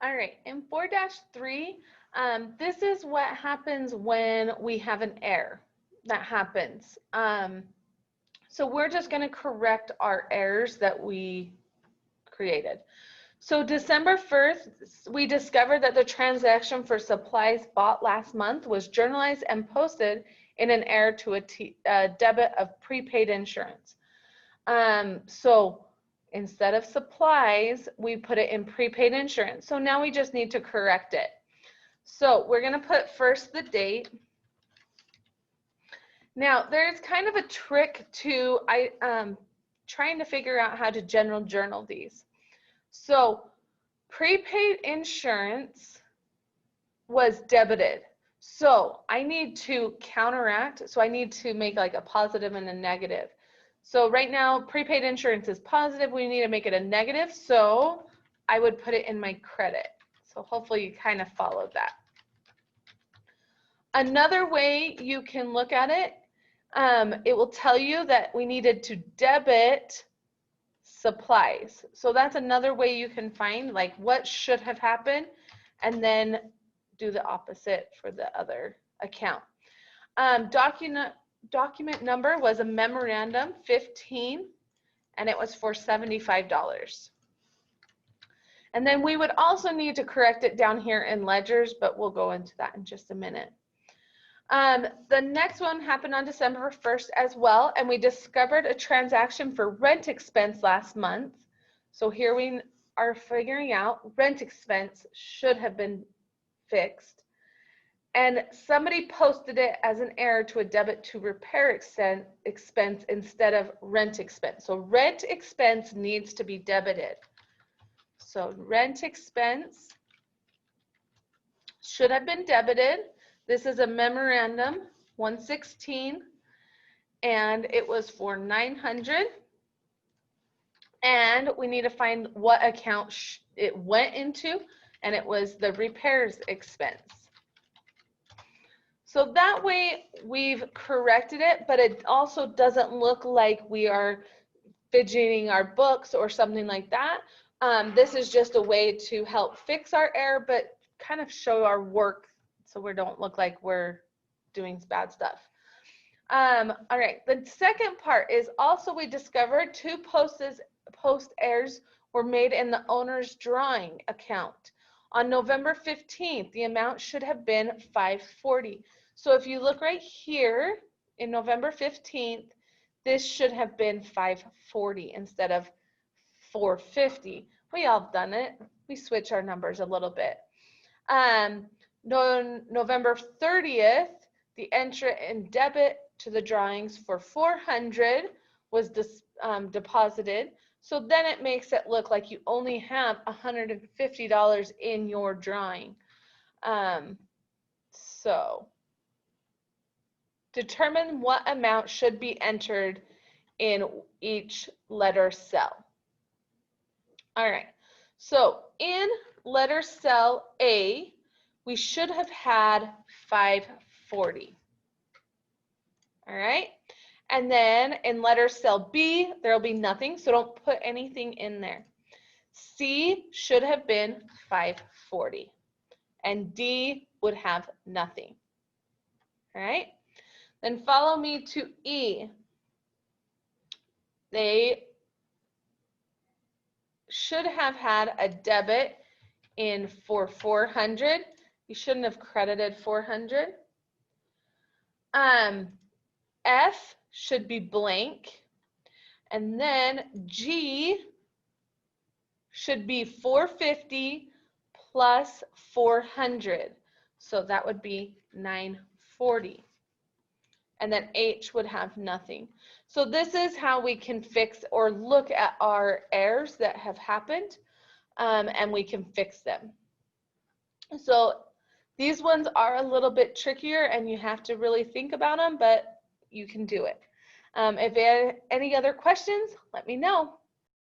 All right, in 4-3, this is what happens when we have an error that happens. So we're just going to correct our errors that we created. So December 1st, we discovered that the transaction for supplies bought last month was journalized and posted in an error to a debit of prepaid insurance. So instead of supplies, we put it in prepaid insurance. So now we just need to correct it. So we're going to put first the date. Now there's kind of a trick to trying to figure out how to general journal these. So prepaid insurance was debited. So I need to counteract. So I need to make like a positive and a negative. So right now, prepaid insurance is positive. We need to make it a negative. So I would put it in my credit. So hopefully you kind of followed that. Another way you can look at it, it will tell you that we needed to debit supplies. So that's another way you can find like what should have happened and then do the opposite for the other account. Document number was a memorandum 15 and it was for $75. And then we would also need to correct it down here in ledgers, but we'll go into that in just a minute. The next one happened on December 1st as well, and we discovered a transaction for rent expense last month. So here we are figuring out rent expense should have been fixed. And somebody posted it as an error to a debit to repair expense instead of rent expense. So rent expense needs to be debited. So rent expense should have been debited. This is a memorandum 116 and it was for $900. And we need to find what account it went into, and it was the repairs expense. So that way we've corrected it, but it also doesn't look like we are fidgeting our books or something like that. This is just a way to help fix our error, but kind of show our work so we don't look like we're doing bad stuff. All right, the second part is also we discovered two post errors were made in the owner's drawing account. On November 15th, the amount should have been $540. So if you look right here in November 15th, this should have been $540 instead of $450. We all have done it. We switch our numbers a little bit. November 30th, the entry in debit to the drawings for $400 was deposited. So then it makes it look like you only have $150 in your drawing. So determine what amount should be entered in each letter cell. All right, so in letter cell A, we should have had $540. All right, and then in letter cell B, there will be nothing, so don't put anything in there. C should have been $540, and D would have nothing. All right, then follow me to E. They should have had a debit in for $400. You shouldn't have credited $400. F should be blank, and then G should be $450 plus $400, so that would be $940, and then H would have nothing. So this is how we can fix or look at our errors that have happened, and we can fix them. So these ones are a little bit trickier and you have to really think about them, but you can do it. If you have any other questions, let me know.